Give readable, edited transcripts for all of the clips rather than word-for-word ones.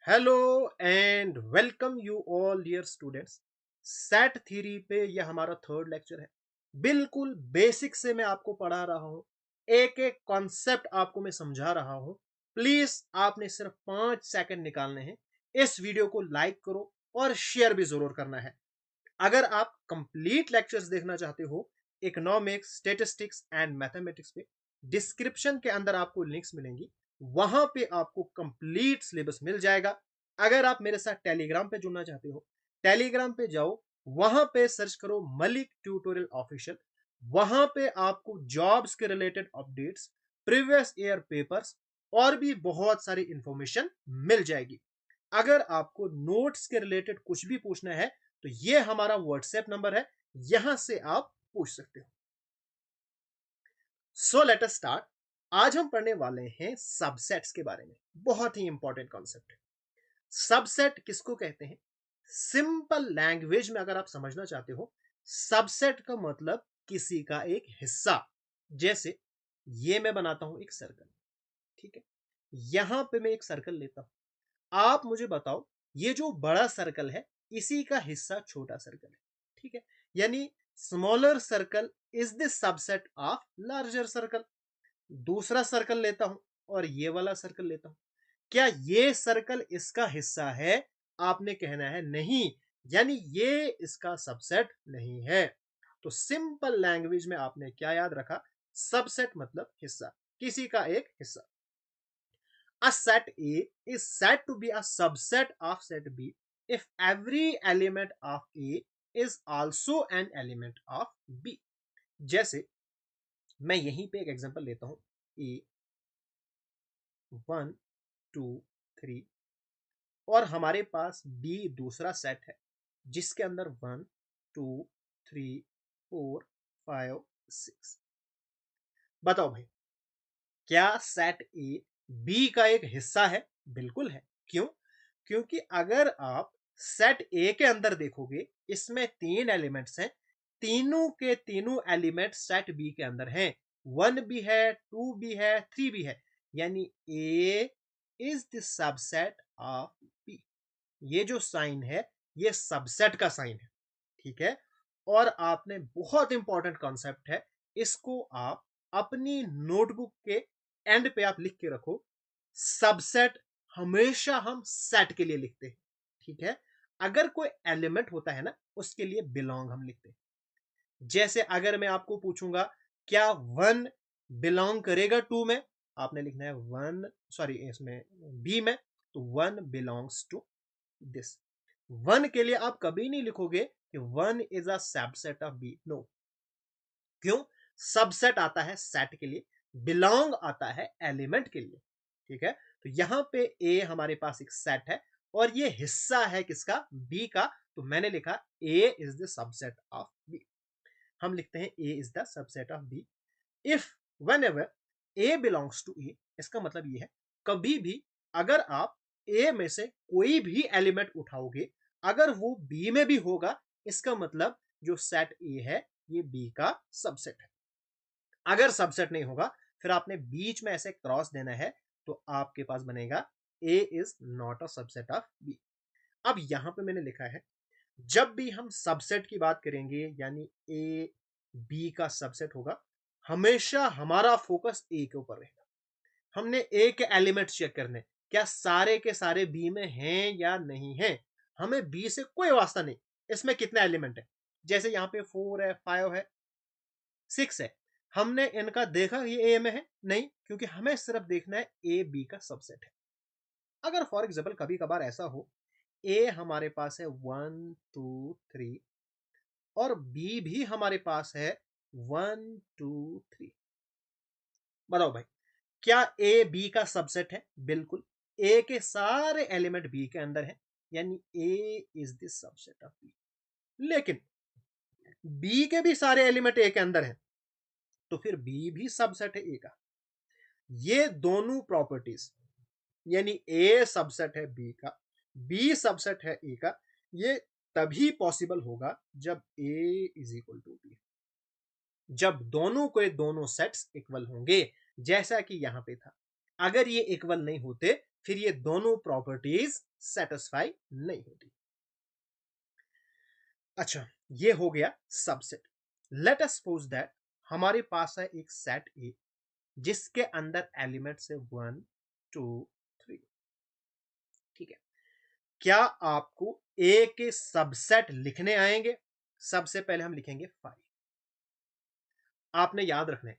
Hello and welcome you all dear students. Set theory पे यह हमारा थर्ड लेक्चर है। बिल्कुल बेसिक से मैं आपको पढ़ा रहा हूं, एक एक कॉन्सेप्ट आपको मैं समझा रहा हूं। प्लीज आपने सिर्फ 5 सेकंड निकालने हैं। इस वीडियो को लाइक करो और शेयर भी जरूर करना है। अगर आप कंप्लीट लेक्चर्स देखना चाहते हो इकोनॉमिक्स, स्टेटिस्टिक्स एंड मैथमेटिक्स पे, डिस्क्रिप्शन के अंदर आपको लिंक्स मिलेंगी। वहां पे आपको कंप्लीट सिलेबस मिल जाएगा। अगर आप मेरे साथ टेलीग्राम पे जुड़ना चाहते हो, टेलीग्राम पे जाओ, वहां पे सर्च करो मलिक ट्यूटोरियल ऑफिशियल। वहां पे आपको जॉब्स के related updates, previous year papers और भी बहुत सारी इंफॉर्मेशन मिल जाएगी। अगर आपको नोट्स के रिलेटेड कुछ भी पूछना है तो ये हमारा व्हाट्सएप नंबर है, यहां से आप पूछ सकते हो। So let us start. आज हम पढ़ने वाले हैं सबसेट्स के बारे में। बहुत ही इंपॉर्टेंट कॉन्सेप्ट है। सबसेट किसको कहते हैं? सिंपल लैंग्वेज में अगर आप समझना चाहते हो, सबसेट का मतलब किसी का एक हिस्सा। जैसे ये मैं बनाता हूं एक सर्कल, ठीक है। यहां पे मैं एक सर्कल लेता हूं। आप मुझे बताओ, ये जो बड़ा सर्कल है इसी का हिस्सा छोटा सर्कल है, ठीक है। यानी smaller circle is the subset of larger circle. दूसरा सर्कल लेता हूं और ये वाला सर्कल लेता हूं। क्या ये सर्कल इसका हिस्सा है? आपने कहना है नहीं, यानी ये इसका सबसेट नहीं है। तो सिंपल लैंग्वेज में आपने क्या याद रखा? सबसेट मतलब हिस्सा, किसी का एक हिस्सा। A set A is said to be a subset of set B if every element of A is also an element of B. जैसे मैं यहीं पे एक एग्जांपल लेता हूं, A 1 2 3 और हमारे पास B दूसरा सेट है जिसके अंदर 1 2 3 4 5 6। बताओ भाई, क्या सेट ए बी का एक हिस्सा है? बिल्कुल है। क्यों? क्योंकि अगर आप सेट ए के अंदर देखोगे, इसमें 3 एलिमेंट्स हैं। तीनों के तीनों एलिमेंट सेट बी के अंदर हैं। 1 भी है, 2 भी है, 3 भी है। यानी ए is the subset of b. ये जो साइन है, ये सबसेट का साइन है, ठीक है। और आपने बहुत इंपॉर्टेंट कॉन्सेप्ट है, इसको आप अपनी नोटबुक के एंड पे आप लिख के रखो। सबसेट हमेशा हम सेट के लिए लिखते हैं, ठीक है। अगर कोई एलिमेंट होता है ना, उसके लिए बिलोंग हम लिखते हैं। जैसे अगर मैं आपको पूछूंगा क्या 1 बिलोंग करेगा 2 में, आपने लिखना है 1, सॉरी इसमें बी में, तो 1 बिलोंग्स टू दिस। 1 के लिए आप कभी नहीं लिखोगे कि 1 is a subset of B, no. क्यों? सबसेट आता है सेट के लिए, बिलोंग आता है एलिमेंट के लिए, ठीक है। तो यहां पे ए हमारे पास एक सेट है और ये हिस्सा है किसका? बी का। तो मैंने लिखा A is the subset of B. हम लिखते हैं A is the subset of B if whenever A belongs to A. इसका मतलब ये है, कभी भी अगर आप ए में से कोई भी एलिमेंट उठाओगे, अगर वो बी में भी होगा, इसका मतलब जो सेट ए है ये बी का सबसेट है। अगर सबसेट नहीं होगा, फिर आपने बीच में ऐसे क्रॉस देना है, तो आपके पास बनेगा A is not a subset of B. अब यहां पे मैंने लिखा है, जब भी हम सबसेट की बात करेंगे, यानी ए बी का सबसेट होगा, हमेशा हमारा फोकस ए के ऊपर रहेगा। हमने ए के एलिमेंट चेक करने, क्या सारे के सारे बी में हैं या नहीं है। हमें बी से कोई वास्ता नहीं, इसमें कितने एलिमेंट है। जैसे यहाँ पे 4 है, 5 है, 6 है। हमने इनका देखा ये ए में है नहीं, क्योंकि हमें सिर्फ देखना है ए बी का सबसेट है। अगर फॉर एग्जाम्पल कभी कभार ऐसा हो, ए हमारे पास है 1 2 3 और बी भी हमारे पास है 1 2 3। बताओ भाई, क्या ए बी का सबसेट है? बिल्कुल। ए के सारे एलिमेंट बी के अंदर है, यानी ए is the subset of B. लेकिन बी के भी सारे एलिमेंट ए के अंदर है, तो फिर बी भी सबसेट है ए का। ये दोनों प्रॉपर्टीज, यानी ए सबसेट है बी का, बी सबसेट है ए का, ये तभी पॉसिबल होगा जब ए इज इक्वल टू बी, जब दोनों के दोनों सेट्स इक्वल होंगे। जैसा कि यहां पे था, अगर ये इक्वल नहीं होते फिर ये दोनों प्रॉपर्टीज सेटिस्फाई नहीं होती। अच्छा, ये हो गया subset. Let us suppose that हमारे पास है एक सेट ए जिसके अंदर एलिमेंट्स है 1 2 3। ठीक है, क्या आपको ए के सबसेट लिखने आएंगे? सबसे पहले हम लिखेंगे 5। आपने याद रखना है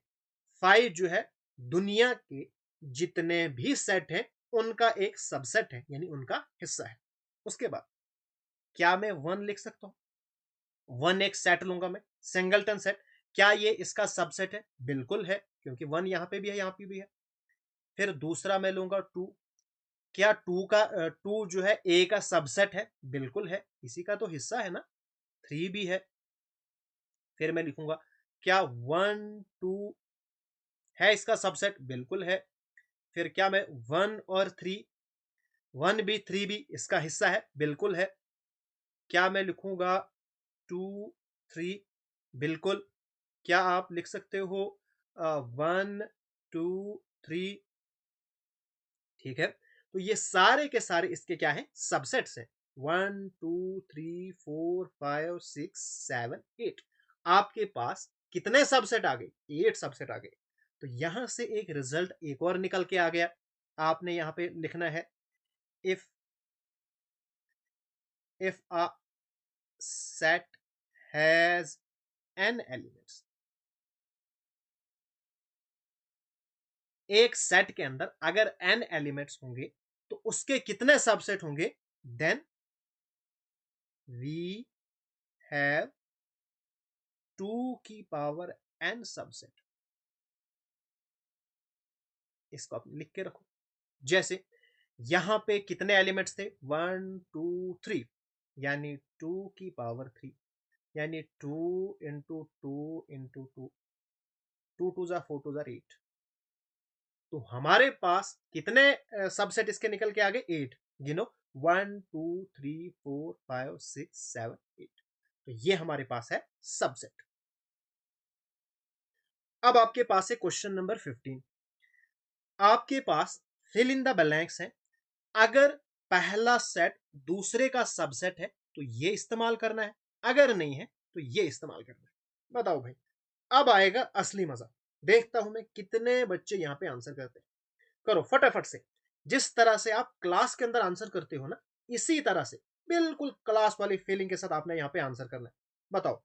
5 जो है दुनिया के जितने भी सेट हैं उनका एक सबसेट है, यानी उनका हिस्सा है। उसके बाद क्या मैं 1 लिख सकता हूं? 1 एक सेट लूंगा मैं, सिंगलटन सेट। क्या ये इसका सबसेट है? बिल्कुल है, क्योंकि 1 यहां पे भी है, यहां पे भी है। फिर दूसरा मैं लूंगा 2। क्या 2 जो है ए का सबसेट है? बिल्कुल है, इसी का तो हिस्सा है ना। 3 भी है। फिर मैं लिखूंगा क्या 1 2 है इसका सबसेट? बिल्कुल है। फिर क्या मैं 1 और 3, 1 भी 3 भी इसका हिस्सा है? बिल्कुल है। क्या मैं लिखूंगा 2 3? बिल्कुल। क्या आप लिख सकते हो 1 2 3? ठीक है, तो ये सारे के सारे इसके क्या है? सबसेट्स हैं। 1 2 3 4 5 6 7 8। आपके पास कितने सबसेट आ गए? 8 सबसेट आ गए। तो यहां से एक रिजल्ट एक और निकल के आ गया। आपने यहां पे लिखना है if a set has n elements। एक सेट के अंदर अगर n एलिमेंट्स होंगे तो उसके कितने सबसेट होंगे? देन वी हैव 2 की पावर n सबसेट। इसको आप लिख के रखो। जैसे यहां पे कितने एलिमेंट्स थे? 1 2 3, यानी 2 की पावर 3, यानी 2 इंटू 2 इंटू 2, 2 2 जा 4 2 जा 8। तो हमारे पास कितने सबसेट इसके निकल के आ गए? 8। गिनो, 1 2 3 4 5 6 7 8। तो ये हमारे पास है सबसेट। अब आपके पास है क्वेश्चन नंबर 15। आपके पास फिल इन द ब्लैंक्स है। अगर पहला सेट दूसरे का सबसेट है तो ये इस्तेमाल करना है, अगर नहीं है तो ये इस्तेमाल करना है। बताओ भाई, अब आएगा असली मजा। देखता हूं मैं कितने बच्चे यहां पे आंसर करते हैं। करो फटाफट से। जिस तरह से आप क्लास के अंदर आंसर करते हो ना, इसी तरह से बिल्कुल क्लास वाली फीलिंग के साथ आपने यहाँ पे आंसर करना है। बताओ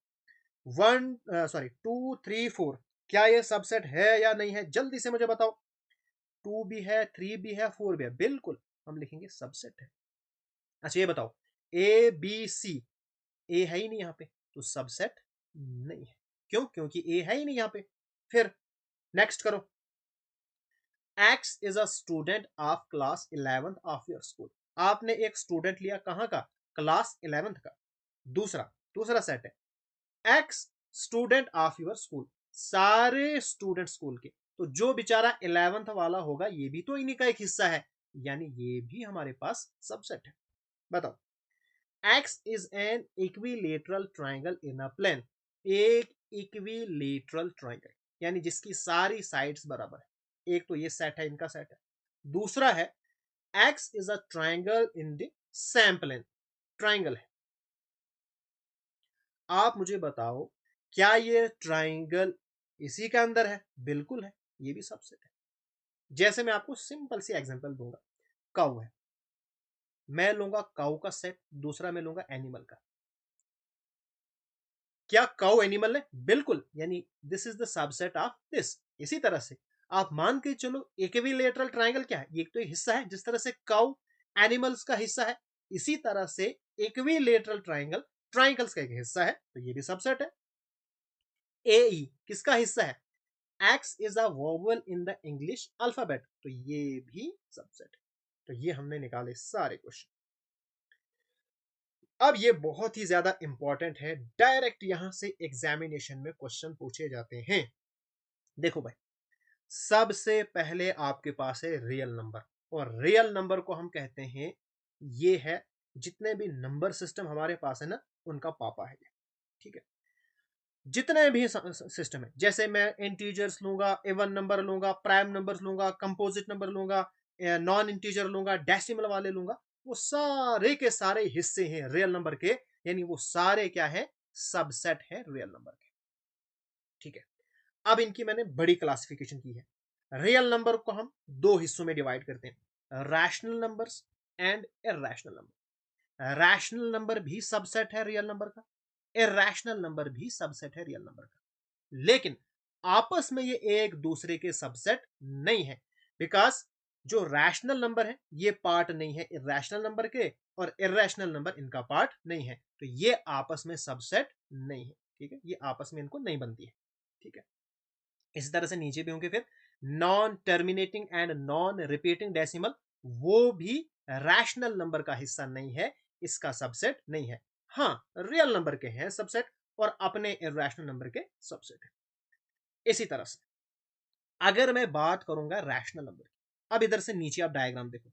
2 3 4 क्या ये सबसेट है या नहीं है? जल्दी से मुझे बताओ। 2 भी है, 3 भी है, 4 भी है, बिल्कुल हम लिखेंगे सबसेट है। अच्छा ये बताओ ए बी सी, ए है ही नहीं यहाँ पे तो सबसेट नहीं है। क्यों? क्योंकि ए है ही नहीं यहाँ पे। फिर नेक्स्ट करो। X is a student of class 11th of your school। आपने एक स्टूडेंट लिया, कहां का? क्लास 11th का। दूसरा दूसरा सेट है X student of your school, सारे स्टूडेंट स्कूल के। तो जो बेचारा 11th वाला होगा ये भी तो इन्हीं का एक हिस्सा है, यानी ये भी हमारे पास सबसेट है। बताओ X is an equilateral triangle in a plane। एक इक्विलेटरल ट्राइंगल, यानी जिसकी सारी साइड्स बराबर है। एक तो ये सेट है, इनका सेट है। दूसरा है X is a triangle in the same plane। Triangle है। आप मुझे बताओ क्या ये ट्राइंगल इसी के अंदर है? बिल्कुल है, ये भी सबसेट है। जैसे मैं आपको सिंपल सी एग्जांपल दूंगा। काऊ है, मैं लूंगा काऊ का सेट, दूसरा मैं लूंगा एनिमल का। क्या काउ एनिमल है? बिल्कुल, यानी this is the subset of this. इसी तरह से आप मान के चलो इक्विलेटरल ट्राइंगल क्या है? ये तो हिस्सा है, जिस तरह से काउ एनिमल्स का हिस्सा है, इसी तरह से इक्विलेटरल ट्राइंगल ट्राइंगल्स का एक हिस्सा है, तो ये भी सबसेट है। ए ई किसका हिस्सा है? X is a vowel in the English alphabet, तो ये भी सबसेट है। तो ये हमने निकाले सारे क्वेश्चन। अब ये बहुत ही ज्यादा इंपॉर्टेंट है, डायरेक्ट यहां से एग्जामिनेशन में क्वेश्चन पूछे जाते हैं। देखो भाई, सबसे पहले आपके पास है रियल नंबर, और रियल नंबर को हम कहते हैं, ये है जितने भी नंबर सिस्टम हमारे पास है ना, उनका पापा है। ठीक है, जितने भी सिस्टम है, जैसे मैं इंटीजर्स लूंगा, इवन नंबर लूंगा, प्राइम नंबर्स लूंगा, कंपोजिट नंबर लूंगा, नॉन इंटीजर लूंगा, डेसिमल वाले लूंगा, वो सारे के सारे हिस्से हैं रियल नंबर के, यानी वो सारे क्या है, सबसेट है रियल नंबर के। ठीक है, अब इनकी मैंने बड़ी क्लासिफिकेशन की है। रियल नंबर को हम दो हिस्सों में डिवाइड करते हैं, rational numbers and irrational number. Rational number भी सबसेट है रियल नंबर का, इरैशनल नंबर भी सबसेट है रियल नंबर का, लेकिन आपस में ये एक दूसरे के सबसेट नहीं है, बिकॉज जो रैशनल नंबर है ये पार्ट नहीं है इरैशनल नंबर के, और इरैशनल नंबर इनका पार्ट नहीं है, तो ये आपस में सबसेट नहीं है। ठीक है, ये आपस में इनको नहीं बनती है। ठीक है, इसी तरह से नीचे भी होंगे फिर non terminating and non repeating decimal, वो भी रैशनल नंबर का हिस्सा नहीं है, इसका सबसेट नहीं है। हाँ, रियल नंबर के हैं सबसेट, और अपने इरैशनल नंबर के सबसेट है। इसी तरह से अगर मैं बात करूंगा रैशनल नंबर की, अब इधर से नीचे आप डायग्राम देखो,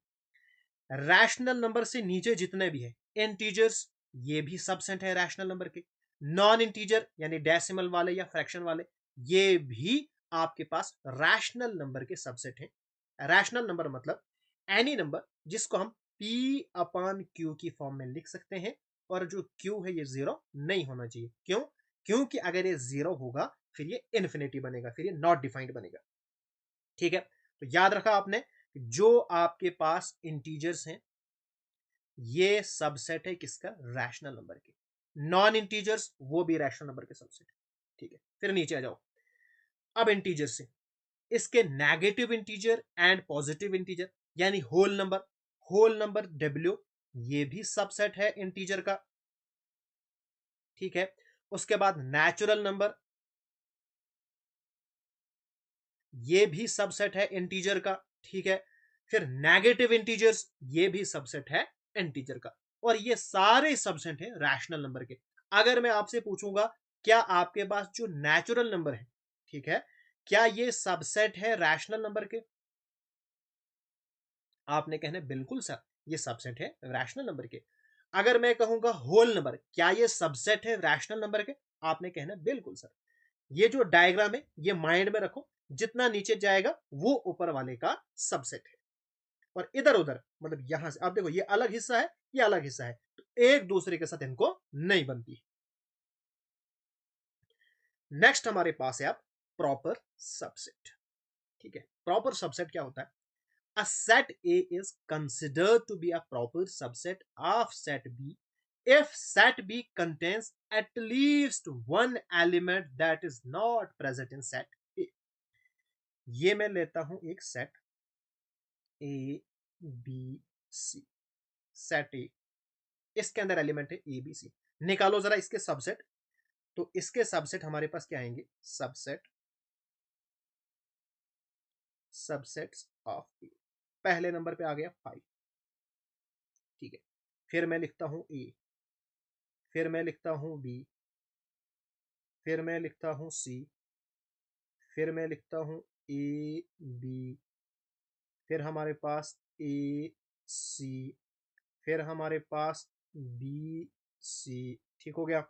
रैशनल नंबर से नीचे जितने भी है इंटीजर्स, ये भी सबसेट है रैशनल नंबर के। नॉन इंटीजर यानी डेसिमल वाले या फ्रैक्शन वाले, ये भी आपके पास रैशनल नंबर के सबसेट हैं। रैशनल नंबर मतलब एनी नंबर जिसको हम p अपॉन q की फॉर्म में लिख सकते हैं, और जो q है ये जीरो नहीं होना चाहिए। क्यों? क्योंकि अगर ये जीरो होगा फिर ये इन्फिनिटी बनेगा, फिर ये नॉट डिफाइंड बनेगा। ठीक है, तो याद रखा आपने, जो आपके पास इंटीजर्स हैं ये सबसेट है किसका, रैशनल नंबर के। नॉन इंटीजर्स वो भी रैशनल नंबर के सबसेट है। ठीक है, फिर नीचे आ जाओ। अब इंटीजर से इसके negative integer and positive integer, यानी होल नंबर डब्ल्यू, ये भी सबसेट है इंटीजर का। ठीक है, उसके बाद नेचुरल नंबर, ये भी सबसेट है इंटीजर का। ठीक है, फिर नेगेटिव इंटीजर्स, ये भी सबसेट है इंटीजर का, और ये सारे सबसेट हैं रैशनल नंबर के। अगर मैं आपसे पूछूंगा क्या आपके पास जो नेचुरल नंबर है, ठीक है, क्या ये सबसेट है रैशनल नंबर के, आपने कहना बिल्कुल सर ये सबसेट है रैशनल नंबर के। अगर मैं कहूंगा होल नंबर, क्या ये सबसेट है रैशनल नंबर के, आपने कहना बिल्कुल सर। ये जो डायग्राम है ये माइंड में रखो, जितना नीचे जाएगा वो ऊपर वाले का सबसेट है, और इधर उधर मतलब यहां से आप देखो ये अलग हिस्सा है, ये अलग हिस्सा है, तो एक दूसरे के साथ इनको नहीं बनती। नेक्स्ट हमारे पास है आप प्रॉपर सबसेट। ठीक है, प्रॉपर सबसेट क्या होता है, a set A is considered to be a proper subset of set B if set B contains at least one element that is not present in set A। ये मैं लेता हूं एक set A B C, set A, इसके अंदर element है ए B सी, निकालो जरा इसके सबसेट। तो इसके सबसेट हमारे पास क्या आएंगे, सबसेट्स ऑफ ए। पहले नंबर पे आ गया 5। ठीक है, फिर मैं लिखता हूं ए, फिर मैं लिखता हूं बी, फिर मैं लिखता हूं सी, फिर मैं लिखता हूं ए बी, फिर हमारे पास ए सी, फिर हमारे पास बी सी। ठीक हो गया,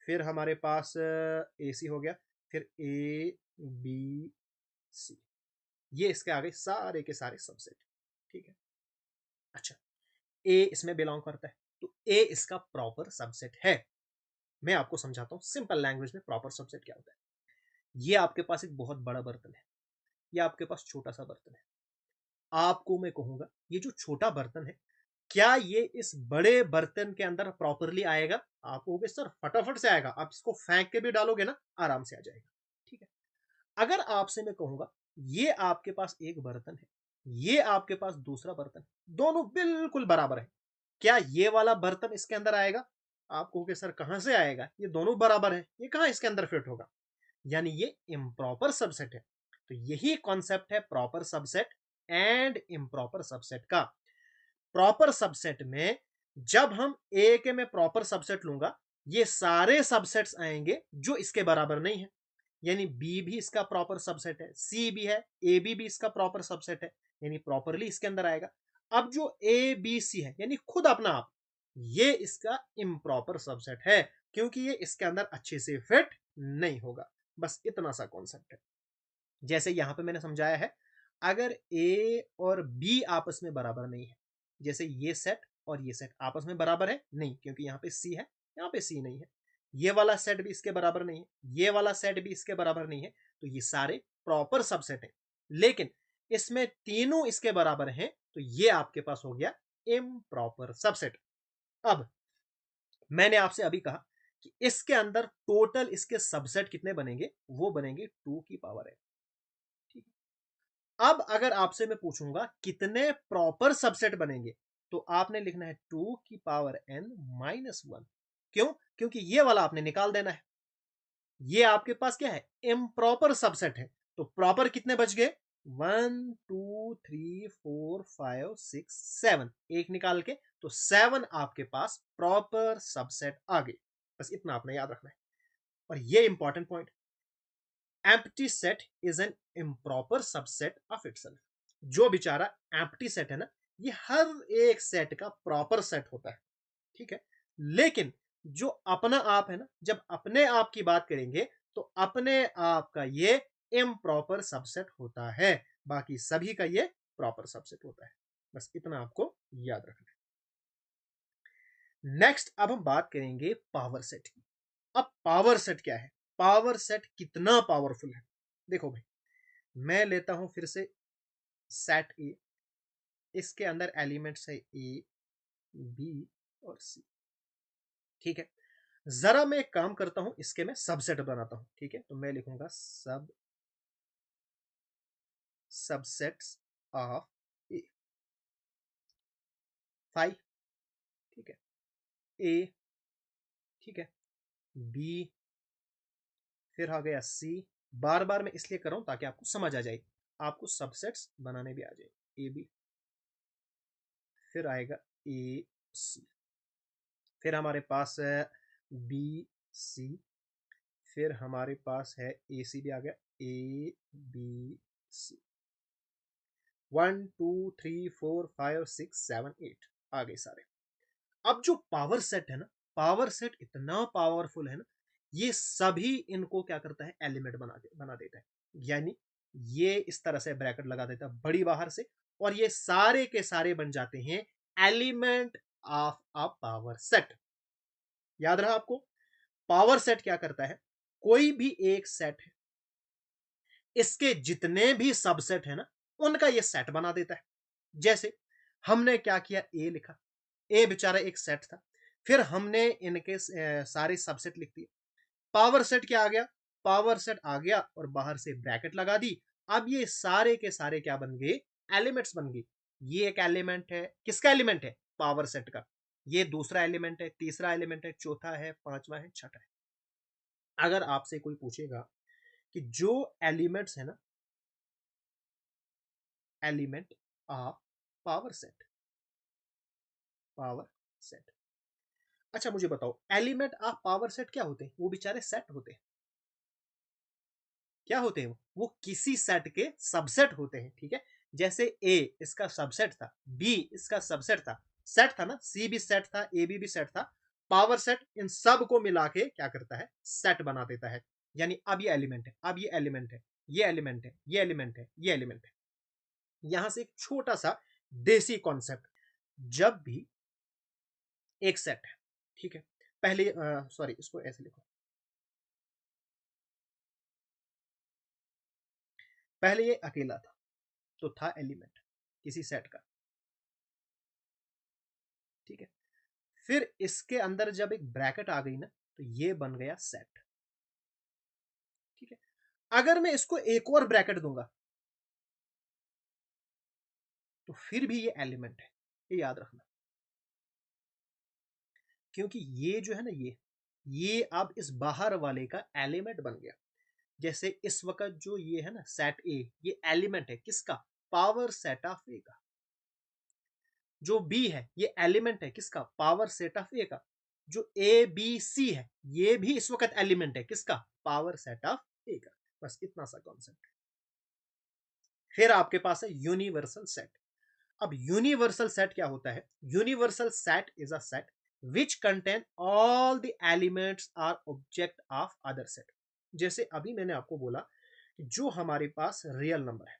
फिर हमारे पास ए सी हो गया, फिर ए बी सी, ये इसके आगे सारे के सारे सबसेट। ठीक है, अच्छा, ए इसमें बिलोंग करता है, तो ए इसका प्रॉपर सबसेट है। मैं आपको समझाता हूं सिंपल लैंग्वेज में प्रॉपर सबसेट क्या होता है। ये आपके पास एक बहुत बड़ा बर्तन है, ये आपके पास छोटा सा बर्तन है। आपको मैं कहूंगा ये जो छोटा बर्तन है, क्या ये इस बड़े बर्तन के अंदर प्रॉपरली आएगा, आप कहोगे सर फटाफट से आएगा, आप इसको फेंक के भी डालोगे ना आराम से आ जाएगा। ठीक है, अगर आपसे मैं कहूंगा ये आपके पास एक बर्तन है, ये आपके पास दूसरा बर्तन, दोनों बिल्कुल बराबर है, क्या ये वाला बर्तन इसके अंदर आएगा, आप कहोगे सर कहां से आएगा, ये दोनों बराबर है, ये कहां इसके अंदर फिट होगा, यानी ये इम्प्रॉपर सबसेट है। तो यही कॉन्सेप्ट है proper subset and improper subset का। प्रॉपर सबसेट में जब हम ए के में प्रॉपर सबसेट लूंगा, ये सारे सबसेट्स आएंगे जो इसके बराबर नहीं है, यानी बी भी इसका प्रॉपर सबसेट है, सी भी है, ए भी इसका प्रॉपर सबसेट है, यानी प्रॉपरली इसके अंदर आएगा। अब जो ए बी सी है यानी खुद अपना आप, ये इसका इम्प्रॉपर सबसेट है, क्योंकि ये इसके अंदर अच्छे से फिट नहीं होगा। बस इतना सा कॉन्सेप्ट है। जैसे यहां पे मैंने समझाया है, अगर ए और बी आपस में बराबर नहीं है, जैसे ये सेट और ये सेट आपस में बराबर है नहीं, क्योंकि यहाँ पे सी है, यहाँ पे सी नहीं है, ये वाला सेट भी इसके बराबर नहीं है, ये वाला सेट भी इसके बराबर नहीं है, तो ये सारे प्रॉपर सबसेट हैं। लेकिन इसमें तीनों इसके बराबर हैं, तो ये आपके पास हो गया इम्प्रॉपर सबसेट। अब मैंने आपसे अभी कहा कि इसके अंदर टोटल इसके सबसेट कितने बनेंगे, वो बनेंगे 2 की पावर n। ठीक है, अब अगर आपसे मैं पूछूंगा कितने प्रॉपर सबसेट बनेंगे, तो आपने लिखना है 2 की पावर n माइनस 1। क्यों? क्योंकि ये वाला आपने निकाल देना है। ये आपके पास क्या है, इम्प्रॉपर सबसेट है। तो प्रॉपर कितने बच गए, 1 2 3 4 5 6 7, एक निकाल के, तो 7 आपके पास प्रॉपर सबसेट आ गए। बस इतना आपने याद रखना है। और ये important point, empty set is an improper subset of itself. जो बेचारा एम्प्टी सेट है ना, ये हर एक सेट का प्रॉपर सेट होता है। ठीक है, लेकिन जो अपना आप है ना, जब अपने आप की बात करेंगे तो अपने आप का ये इम्प्रॉपर सबसेट होता है, बाकी सभी का ये प्रॉपर सबसेट होता है। बस इतना आपको याद रखना है। नेक्स्ट अब हम बात करेंगे पावर सेट की। अब पावर सेट क्या है, पावर सेट कितना पावरफुल है। देखो भाई, मैं लेता हूं फिर से सेट ए, इसके अंदर एलिमेंट्स है ए बी और सी। ठीक है, जरा मैं एक काम करता हूं, इसके मैं सबसेट बनाता हूं। ठीक है, तो मैं लिखूंगा सबसेट्स ऑफ ए 5। ठीक है, ए, ठीक है, बी, फिर आ गया सी। बार बार मैं इसलिए कर रहा हूं ताकि आपको समझ आ जाए, आपको सबसेट्स बनाने भी आ जाए। ए बी, फिर आएगा ए सी, फिर हमारे पास है बी सी, फिर हमारे पास है ए सी भी आ गया, ए बी सी। 1 2 3 4 5 6 7 8 आ गए सारे। अब जो पावर सेट है ना, पावर सेट इतना पावरफुल है ना, ये सभी इनको क्या करता है, एलिमेंट बना देता है। यानी ये इस तरह से ब्रैकेट लगा देता है बड़ी बाहर से, और ये सारे के सारे बन जाते हैं element of a power set. याद रहा आपको, पावर सेट क्या करता है, कोई भी एक सेट है, इसके जितने भी सबसेट है ना, उनका ये सेट बना देता है। जैसे हमने क्या किया, ए लिखा, ए बेचारा एक सेट था, फिर हमने इनके सारे सबसेट लिख दिए। पावर सेट क्या आ गया, पावर सेट आ गया और बाहर से ब्रैकेट लगा दी। अब ये सारे के सारे क्या बन गए, एलिमेंट्स बन गए। ये एक एलिमेंट है, किसका एलिमेंट है, पावर सेट का। ये दूसरा एलिमेंट है, तीसरा एलिमेंट है, चौथा है, पांचवा है, छठा है। अगर आपसे कोई पूछेगा कि जो एलिमेंट्स है ना, element of power set, power set, अच्छा मुझे बताओ, एलिमेंट ऑफ पावर सेट क्या होते हैं, वो बेचारे सेट होते हैं। क्या होते हैं वो किसी सेट के सबसेट होते हैं। ठीक है, जैसे ए इसका सबसेट था, बी इसका सबसेट था, सेट था ना, सी भी सेट था, ए बी भी सेट था। पावर सेट इन सब को मिला के क्या करता है, सेट बना देता है। यानी अब ये एलिमेंट है, अब ये एलिमेंट है, ये एलिमेंट है, ये एलिमेंट है, ये एलिमेंट है। यहां से एक छोटा सा देसी कॉन्सेप्ट, जब भी एक सेट है, ठीक है, पहले सॉरी इसको ऐसे लिखो, पहले ये अकेला था, तो था एलिमेंट किसी सेट का। ठीक है, फिर इसके अंदर जब एक ब्रैकेट आ गई ना, तो ये बन गया सेट। ठीक है, अगर मैं इसको एक और ब्रैकेट दूंगा, तो फिर भी ये एलिमेंट है, ये याद रखना। क्योंकि ये जो है ना, ये अब इस बाहर वाले का एलिमेंट बन गया। जैसे इस वक्त जो ये है ना सेट ए, ये एलिमेंट है किसका, पावर सेट ऑफ ए का। जो बी है ये एलिमेंट है किसका, पावर सेट ऑफ ए का। जो ए बी सी है, ये भी इस वक्त एलिमेंट है किसका, पावर सेट ऑफ ए का। बस इतना सा कॉन्सेप्ट। फिर आपके पास है यूनिवर्सल सेट। अब यूनिवर्सल सेट क्या होता है, universal set is a set which contain all the elements or object of other set. जैसे अभी मैंने आपको बोला कि जो हमारे पास रियल नंबर है,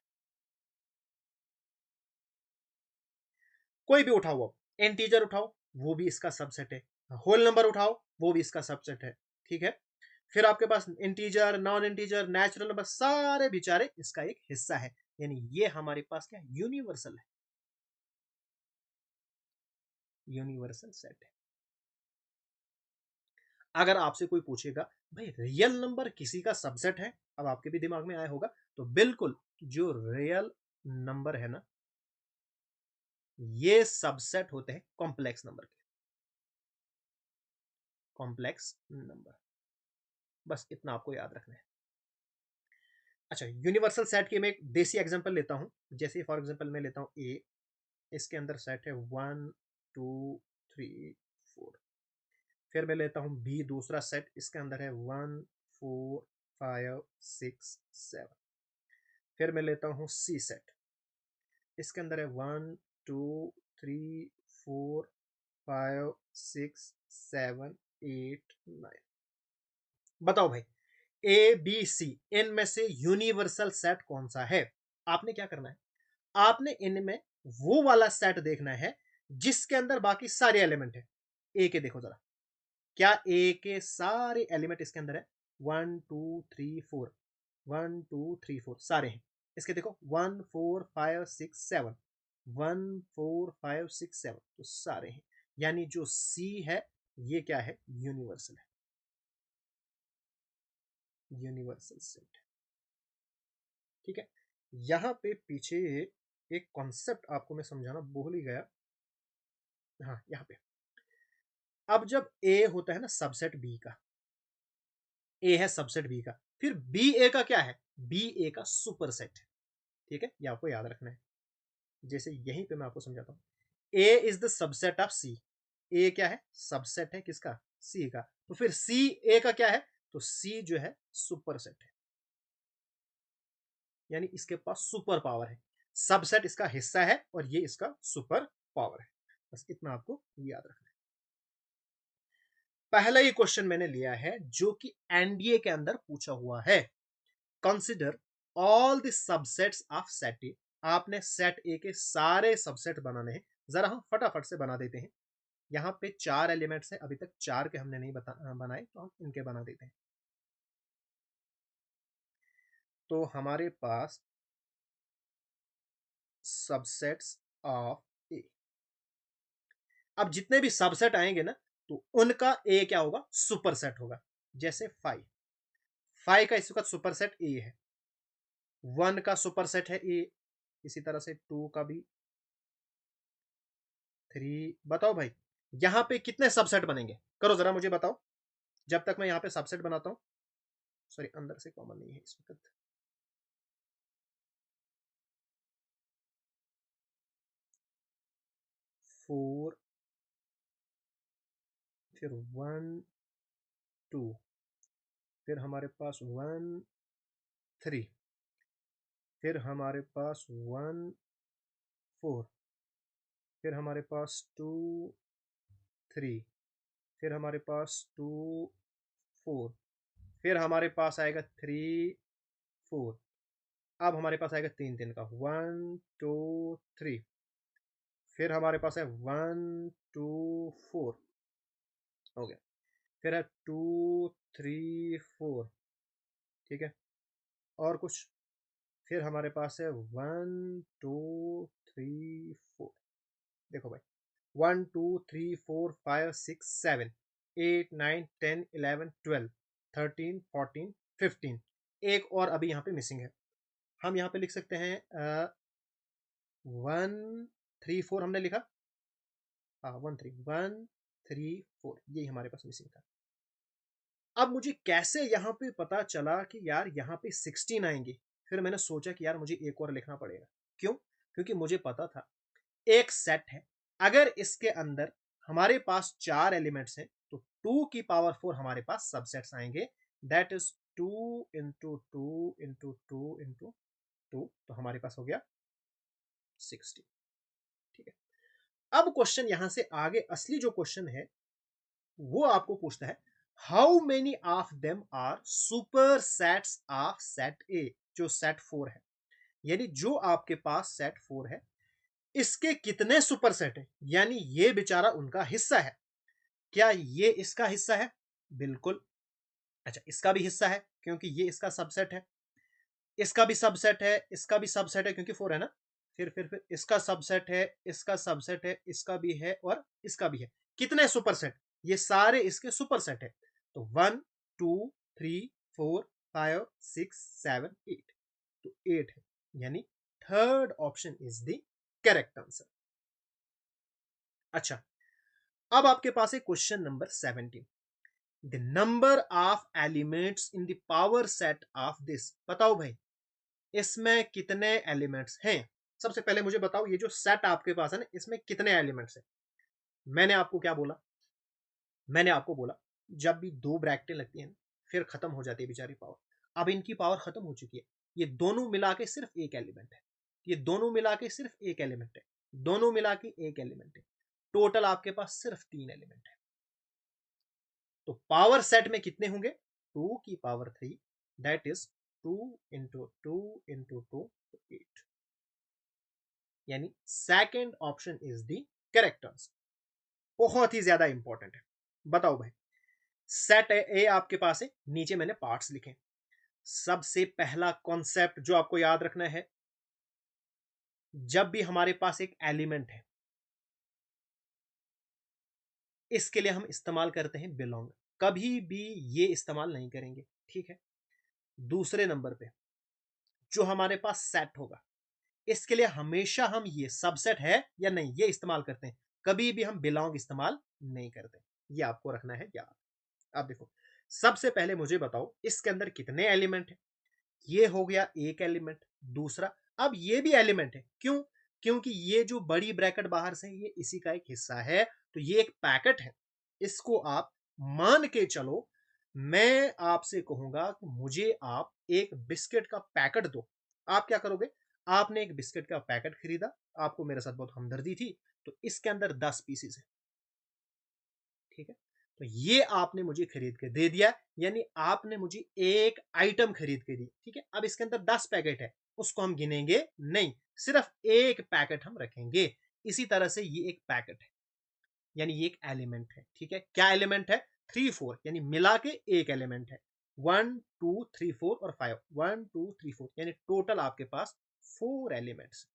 कोई भी उठाओ, इंटीजर उठाओ वो भी इसका सबसेट है, होल नंबर उठाओ वो भी इसका सबसेट है। ठीक है, फिर आपके पास integer, non integer, natural number सारे बेचारे इसका एक हिस्सा है। यानी ये हमारे पास क्या यूनिवर्सल है, यूनिवर्सल सेट है। अगर आपसे कोई पूछेगा भाई रियल नंबर किसी का सबसेट है, अब आपके भी दिमाग में आया होगा, तो बिल्कुल जो रियल नंबर है ना, ये सबसेट होते हैं कॉम्प्लेक्स नंबर के, कॉम्प्लेक्स नंबर। बस इतना आपको याद रखना है। अच्छा, यूनिवर्सल सेट की मैं एक देसी एग्जांपल लेता हूं। जैसे फॉर एग्जांपल मैं लेता हूं ए, इसके अंदर सेट है 1 2 3 4। फिर मैं लेता हूं बी, दूसरा सेट, इसके अंदर है 1 4 5 6 7। फिर मैं लेता हूं सी सेट, इसके अंदर है 1 2 3 4 5 6 7 8 9। बताओ भाई, ए बी सी इनमें से यूनिवर्सल सेट कौन सा है? आपने क्या करना है, आपने इनमें वो वाला सेट देखना है जिसके अंदर बाकी सारे एलिमेंट है। ए के देखो जरा, क्या ए के सारे एलिमेंट इसके अंदर है? 1 2 3 4, 1 2 3 4 सारे हैं। इसके देखो 1 4 5 6 7, 1 4 5 6 7, तो सारे हैं। यानी जो सी है ये क्या है, यूनिवर्सल है, यूनिवर्सल सेट। ठीक है, यहां पे पीछे एक कॉन्सेप्ट आपको मैं समझाना भूल ही गया। हाँ, यहाँ पे अब जब ए होता है ना सबसेट बी का, ए है सबसेट बी का, फिर बी ए का क्या है, बी ए का सुपर सेट है। ठीक है, ये आपको याद रखना है। जैसे यहीं पे मैं आपको समझाता हूँ, ए इज द सबसेट ऑफ सी। ए क्या है, सबसेट है किसका, सी का। तो फिर सी ए का क्या है, तो सी जो है सुपर सेट है, यानी इसके पास सुपर पावर है। सबसेट इसका हिस्सा है और ये इसका सुपर पावर है। बस इतना आपको याद रखना है। पहला ही क्वेश्चन मैंने लिया है जो कि एनडीए के अंदर पूछा हुआ है। Consider all the subsets of set ए। आपने सेट ए के सारे सबसेट बनाने हैं। जरा हम फटाफट से बना देते हैं। यहाँ पे 4 एलिमेंट्स हैं, अभी तक 4 के हमने नहीं बनाए, तो हम इनके बना देते हैं। तो हमारे पास सबसेट्स ऑफ ए, अब जितने भी सबसेट आएंगे ना, तो उनका ए क्या होगा, सुपर सेट होगा। जैसे 5, 5 का इसका सुपर सेट ए है, 1 का सुपर सेट है ए, इसी तरह से 2 का भी, 3। बताओ भाई, यहां पे कितने सबसेट बनेंगे, करो जरा मुझे बताओ, जब तक मैं यहां पे सबसेट बनाता हूं। सॉरी, अंदर से कॉमन नहीं है इस वक्त। 4, फिर 1 2, फिर हमारे पास 1 3, फिर हमारे पास 1 4, फिर हमारे पास 2 3, फिर हमारे पास 2 4, फिर हमारे पास आएगा 3 4। अब हमारे पास आएगा 3 3 का, 1 2 3। फिर हमारे पास है 1 2 4, हो गया। फिर है 2 3 4। ठीक है, और कुछ? फिर हमारे पास है 1 2 3 4। देखो भाई, 1 2 3 4 5 6 7 8 9 10 11 12 13 14 15। एक और अभी यहाँ पे मिसिंग है, हम यहाँ पे लिख सकते हैं 1 3 4 हमने लिखा। हाँ, 1 3 यही हमारे पास मिसिंग था। अब मुझे कैसे यहाँ पे पता चला कि यार यहाँ पे 16 आएंगे? फिर मैंने सोचा कि यार मुझे एक और लिखना पड़ेगा। क्यों? क्योंकि मुझे पता था एक सेट है, अगर इसके अंदर हमारे पास 4 एलिमेंट्स हैं, तो 2 की पावर 4 हमारे पास सबसेट्स आएंगे। That is 2 into 2 into 2 into 2, तो हमारे पास हो गया 16। ठीक है, अब क्वेश्चन यहां से आगे असली जो क्वेश्चन है वो आपको पूछता है, how many of them are super sets of set A, जो सेट 4 है। यानी जो आपके पास सेट 4 है, इसके कितने सुपरसेट है, यानी ये बेचारा उनका हिस्सा है। क्या ये इसका हिस्सा है? बिल्कुल। अच्छा, इसका भी हिस्सा है क्योंकि ये इसका सबसेट है, इसका भी सबसेट है, इसका भी सबसेट है क्योंकि 4 है ना। फिर इसका सबसेट है, इसका सबसेट है, इसका भी है और इसका भी है। कितने सुपरसेट? ये सारे इसके सुपरसेट है। तो 1 2 3 4 5 6 7 8, तो 8 है, यानी third option is the correct answer. अच्छा, अब आपके पास है question number 17। The number of elements in the power set of this. बताओ भाई, इसमें कितने एलिमेंट्स हैं? सबसे पहले मुझे बताओ, ये जो सेट आपके पास है ना, इसमें कितने एलिमेंट्स हैं? मैंने आपको क्या बोला? मैंने आपको बोला, जब भी दो ब्रैकेटें लगती हैं फिर खत्म हो जाती है बेचारी पावर। अब इनकी पावर खत्म हो चुकी है, ये दोनों मिला के सिर्फ एक एलिमेंट है, ये दोनों मिला के सिर्फ एक एलिमेंट है, दोनों मिला के एक एलिमेंट है। टोटल आपके पास सिर्फ 3 एलिमेंट है। तो पावर सेट में कितने होंगे? 2 की power 3, that is 2 into 2 into 2, 8, यानी second option is the correct answer. बहुत ही ज्यादा इंपॉर्टेंट है। बताओ भाई, सेट ए आपके पास है, नीचे मैंने पार्ट्स लिखे। सबसे पहला कॉन्सेप्ट जो आपको याद रखना है, जब भी हमारे पास एक एलिमेंट है, इसके लिए हम इस्तेमाल करते हैं बिलोंग। कभी भी ये इस्तेमाल नहीं करेंगे, ठीक है। दूसरे नंबर पे जो हमारे पास सेट होगा, इसके लिए हमेशा हम ये सबसेट है या नहीं ये इस्तेमाल करते हैं, कभी भी हम बिलोंग इस्तेमाल नहीं करते। ये आपको रखना है याद। अब देखो, सबसे पहले मुझे बताओ इसके अंदर कितने एलिमेंट है। ये हो गया एक एलिमेंट। दूसरा, अब ये भी एलिमेंट है, क्यों? क्योंकि ये जो बड़ी ब्रैकेट बाहर से ये इसी का एक हिस्सा है, तो ये एक पैकेट है। इसको आप मान के चलो। मैं आपसे कहूंगा कि मुझे आप एक बिस्किट का पैकेट दो, आप क्या करोगे? आपने एक बिस्किट का पैकेट खरीदा, आपको मेरे साथ बहुत हमदर्दी थी, तो इसके अंदर 10 पीसेस है, ठीक है। तो ये आपने मुझे खरीद के दे दिया, यानी आपने मुझे एक आइटम खरीद के दी, ठीक है। अब इसके अंदर 10 पैकेट है, उसको हम गिनेंगे नहीं, सिर्फ एक पैकेट हम रखेंगे। इसी तरह से ये एक पैकेट है, यानी ये एक एलिमेंट है, ठीक है। क्या एलिमेंट है? 3 4, यानी मिला के एक एलिमेंट है। 1 2 3 4 और 5, 1 2 3 4, यानी टोटल आपके पास 4 एलिमेंट्स,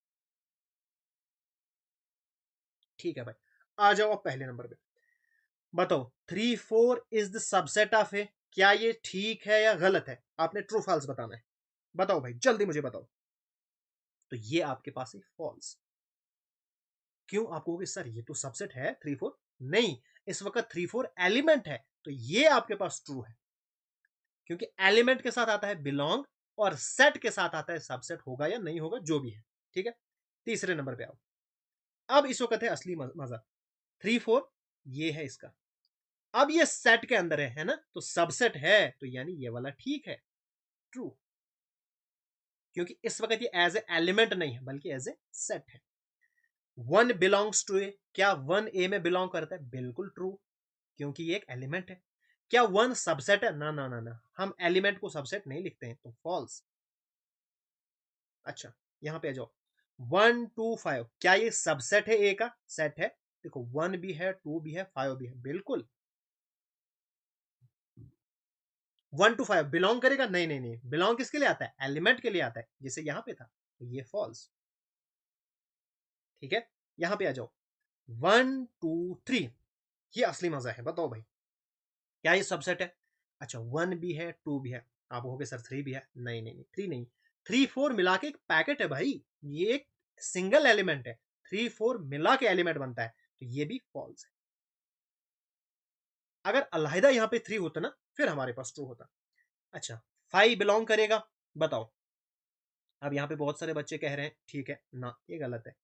ठीक है भाई। आ जाओ अब पहले नंबर पे। बताओ, 3 4 इज द सबसेट ऑफ ए। क्या ये ठीक है या गलत है? आपने ट्रू फॉल्स बताना है। बताओ भाई, जल्दी मुझे बताओ। तो ये आपके पास है फॉल्स। क्यों? आप कहोगे सर ये तो सबसेट है 3 4। नहीं, इस वक्त 3 4 एलिमेंट है, तो ये आपके पास ट्रू है, क्योंकि एलिमेंट के साथ आता है बिलोंग और सेट के साथ आता है सबसेट, होगा या नहीं होगा जो भी है, ठीक है। तीसरे नंबर पे आओ। अब इस वक्त है असली मजा। 3 4 ये है इसका। अब ये सेट के अंदर है ना, तो सबसेट है, तो यानी ये वाला ठीक है, ट्रू। क्योंकि इस वक्त ये एज ए एलिमेंट नहीं है बल्कि एज ए सेट है। 1 बिलोंग्स टू ए। क्या 1 ए में बिलोंग करता है? बिल्कुल ट्रू, क्योंकि ये एक एलिमेंट है। क्या 1 सबसेट है? ना ना ना ना, हम एलिमेंट को सबसेट नहीं लिखते हैं, तो फॉल्स। अच्छा, यहां पे आ जाओ। 1 2 5, क्या ये सबसेट है? ए का सेट है। देखो, 1 भी है, 2 भी है, 5 भी है, बिल्कुल। 1 to 5 बिलोंग करेगा? नहीं नहीं नहीं, बिलोंग किसके लिए आता है? एलिमेंट के लिए आता है, जैसे यहां पे था, तो ये फॉल्स, ठीक है। यहां पे आ जाओ। 1 2 3, ये असली मजा है। बताओ भाई, क्या ये सबसेट है? अच्छा, 1 भी है, 2 भी है। आप कहोगे सर 3 भी है। नहीं नहीं नहीं, 3 नहीं। 3 4 मिला के एक पैकेट है भाई, ये एक सिंगल एलिमेंट है। 3 4 मिला के एलिमेंट बनता है, तो ये भी फॉल्स है। अगर अलहदा यहां पे 3 होता ना, फिर हमारे पास ट्रू होता। अच्छा, 5 बिलोंग करेगा? बताओ। अब यहां पे बहुत सारे बच्चे कह रहे हैं ठीक है ना, ये गलत है।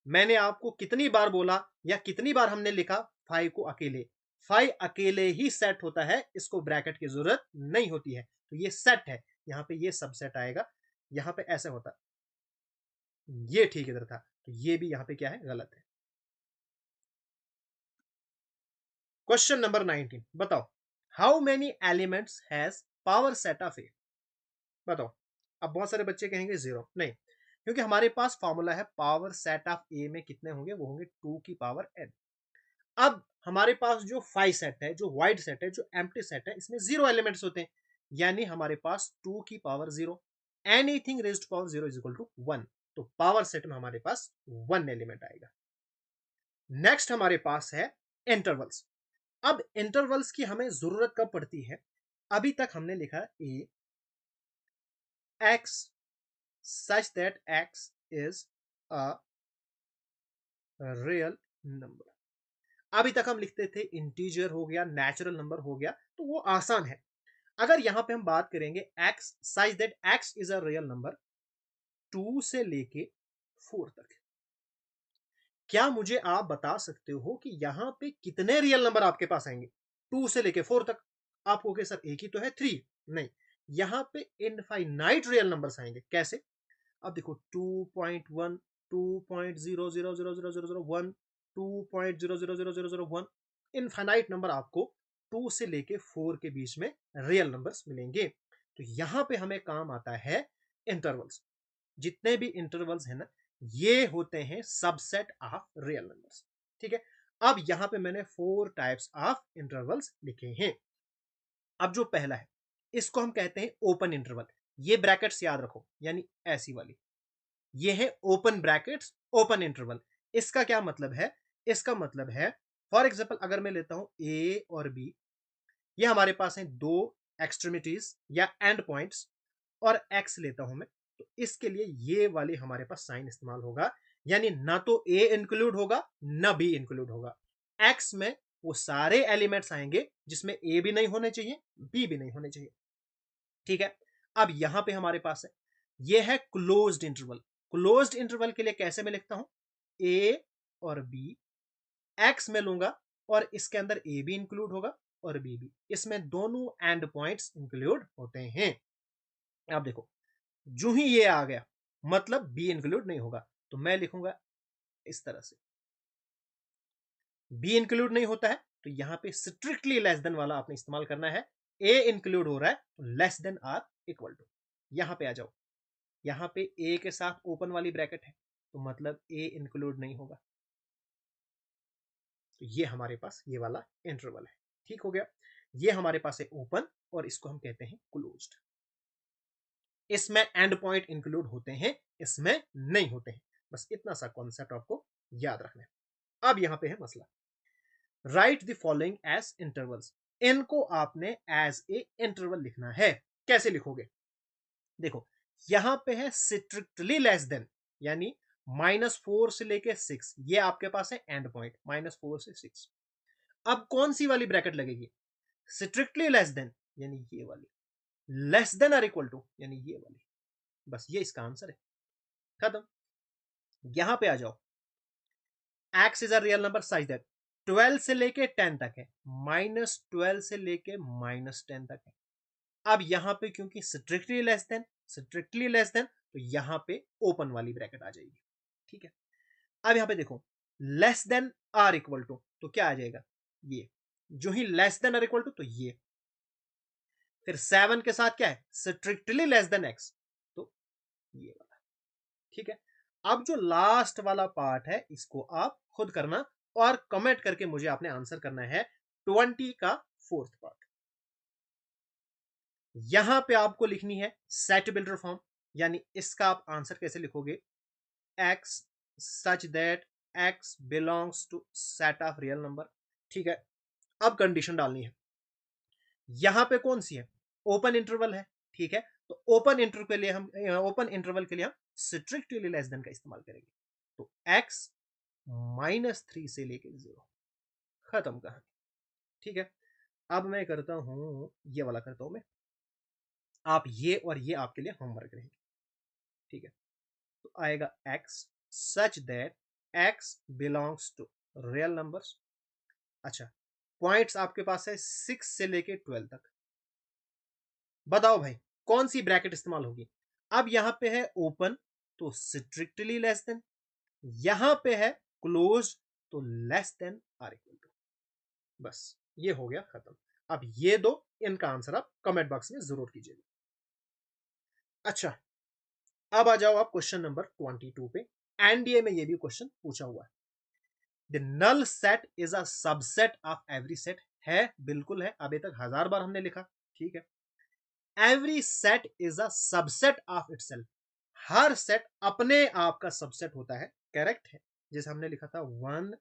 मैंने आपको कितनी बार बोला या कितनी बार हमने लिखा 5 को अकेले? 5 अकेले ही सेट होता है, इसको ब्रैकेट की जरूरत नहीं होती है, तो ये सेट है। यहां पे ये सबसेट आएगा, यहां पे ऐसे होता, ये ठीक इधर था, तो ये भी यहां पे क्या है? गलत है। क्वेश्चन नंबर 19, बताओ, how many elements has power set of A. बताओ। अब बहुत सारे बच्चे कहेंगे जीरो, नहीं, क्योंकि हमारे पास फॉर्मूला है पावर सेट ऑफ ए में कितने होंगे, वो होंगे 2 की पावर n। अब हमारे पास जो 5 सेट है, जो वाइड सेट है, जो एम्प्टी सेट है, इसमें 0 एलिमेंट्स होते हैं, यानी हमारे पास 2 की power 0, anything raised to power 0 is equal to 1। तो पावर सेट में हमारे पास 1 एलिमेंट आएगा। नेक्स्ट हमारे पास है इंटरवल्स। अब इंटरवल्स की हमें जरूरत कब पड़ती है? अभी तक हमने लिखा A X such that X is a real number. अभी तक हम लिखते थे इंटीजर हो गया, नेचुरल नंबर हो गया, तो वो आसान है। अगर यहां पे हम बात करेंगे x such that X is a real number 2 से लेके 4 तक, क्या मुझे आप बता सकते हो कि यहां पे कितने रियल नंबर आपके पास आएंगे 2 से लेके 4 तक? आप कहोगे सर एक ही तो है 3। नहीं, यहां पे इनफाइनाइट रियल नंबर्स आएंगे। कैसे? अब देखो 2.1, 2.0000001, 2.0000001, इनफाइनाइट नंबर आपको 2 से लेके 4 के बीच में रियल नंबर्स मिलेंगे। तो यहां पे हमें काम आता है इंटरवल्स। जितने भी इंटरवल्स है ना, ये होते हैं सबसेट ऑफ रियल नंबर्स। ठीक है, अब यहां पे मैंने 4 टाइप्स ऑफ इंटरवल्स लिखे हैं। अब जो पहला है, इसको हम कहते हैं ओपन इंटरवल। ये ब्रैकेट्स याद रखो, यानी ऐसी वाली, ये है ओपन ब्रैकेट्स, ओपन इंटरवल। इसका क्या मतलब है? इसका मतलब है, फॉर एग्जाम्पल अगर मैं लेता हूं ए और बी, ये हमारे पास है दो एक्सट्रीमिटीज या एंड पॉइंट्स, और एक्स लेता हूं मैं, तो इसके लिए ये वाले हमारे पास साइन इस्तेमाल होगा, यानी ना तो ए इंक्लूड होगा ना बी इंक्लूड होगा। एक्स में वो सारे एलिमेंट्स आएंगे जिसमें ए भी नहीं होने चाहिए, बी भी नहीं होने चाहिए। ठीक है, अब यहां पे हमारे पास है, ये है क्लोज्ड इंटरवल। क्लोज्ड इंटरवल के लिए कैसे मैं लिखता हूं? ए और बी, एक्स में लूंगा और इसके अंदर ए भी इंक्लूड होगा और बी भी, इसमें दोनों एंड पॉइंट्स इंक्लूड होते हैं। अब देखो, जो ही ये आ गया मतलब बी इंक्लूड नहीं होगा, तो मैं लिखूंगा इस तरह से, बी इंक्लूड नहीं होता है तो यहां पे स्ट्रिक्टली लेस देन वाला आपने इस्तेमाल करना है। ए इंक्लूड हो रहा है तो less than or equal to, यहां पे आ जाओ, यहां पे ए के साथ ओपन वाली ब्रैकेट है तो मतलब ए इंक्लूड नहीं होगा, तो ये हमारे पास ये वाला इंटरवल है। ठीक हो गया, ये हमारे पास है ओपन और इसको हम कहते हैं क्लोज्ड। इसमें एंड पॉइंट इंक्लूड होते हैं, इसमें नहीं होते हैं। बस इतना सा कॉन्सेप्ट आपको याद रखना है। अब यहां पे है मसला, write the following as intervals. इनको आपने एज ए इंटरवल लिखना है। कैसे लिखोगे? देखो, यहां पे है स्ट्रिक्टली लेस देन, यानी -4 से लेके 6, ये आपके पास है एंड पॉइंट, -4 से 6। अब कौन सी वाली ब्रैकेट लगेगी? स्ट्रिक्टली लेस देन, यानी ये वाली, less than or equal to, यानी ये वाली। बस ये इसका आंसर है, खत्म। यहां पे आ जाओ, x is a real number such that 12 से लेके 10 तक है, -12 से लेके -10 तक है। अब यहां पे क्योंकि strictly less than, strictly less than, तो यहां पे ओपन वाली ब्रैकेट आ जाएगी। ठीक है, अब यहां पे देखो, less than or equal to, तो क्या आ जाएगा? ये, जो ही less than or equal to तो ये, फिर 7 के साथ क्या है? स्ट्रिक्टली लेस देन एक्स, तो ये वाला। ठीक है, अब जो लास्ट वाला पार्ट है इसको आप खुद करना और कमेंट करके मुझे आपने आंसर करना है 20 का फोर्थ पार्ट। यहां पे आपको लिखनी है सेट बिल्डर फॉर्म, यानी इसका आप आंसर कैसे लिखोगे? X such that X belongs to set of real number. ठीक है, अब कंडीशन डालनी है, यहां पे कौन सी है? ओपन इंटरवल है। ठीक है, तो ओपन इंटरवल के लिए हम स्ट्रिक्टली लेस देन का इस्तेमाल करेंगे, तो x -3 से लेके 0, खत्म कहानी। ठीक है, अब मैं करता हूं, ये वाला करता हूं मैं, आप ये और ये आपके लिए होमवर्क रहेंगे। ठीक है, तो आएगा x such that x belongs to real numbers. अच्छा, पॉइंट्स आपके पास है 6 से लेके 12 तक। बताओ भाई, कौन सी ब्रैकेट इस्तेमाल होगी? अब यहां पे है ओपन, तो स्ट्रिक्टली लेस देन, यहां पे है क्लोज, तो less than or equal to. बस ये हो गया खत्म। अब ये दो, इनका आंसर आप कमेंट बॉक्स में जरूर कीजिएगा। अच्छा, अब आ जाओ आप क्वेश्चन नंबर 22 पे। एनडीए में ये भी क्वेश्चन पूछा हुआ है। The null set is a subset of every set. है, बिल्कुल है, अभी तक 1000 बार हमने लिखा, ठीक है। Every set is a subset of itself. Her set अपने आप का सबसेट होता है, करेक्ट है। जैसे हमने लिखा था 1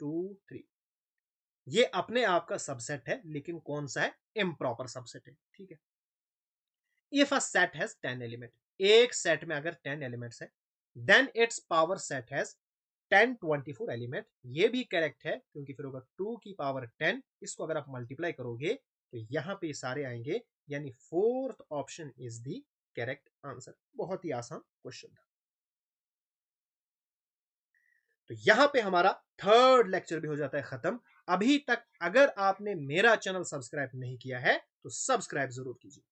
2 3, ये अपने आप का सबसेट है, लेकिन कौन सा है? इम्प्रॉपर सबसेट है, ठीक है। If a set has 10 element, एक सेट में अगर 10 एलिमेंट्स है, then its power set has 1024 element. ये भी करेक्ट है, क्योंकि फिर होगा 2 की पावर 10, इसको अगर आप मल्टीप्लाई करोगे तो यहां पे सारे आएंगे, यानी fourth option is the correct answer. बहुत ही आसान क्वेश्चन था। तो यहां पे हमारा थर्ड लेक्चर भी हो जाता है खत्म। अभी तक अगर आपने मेरा चैनल सब्सक्राइब नहीं किया है तो सब्सक्राइब जरूर कीजिए।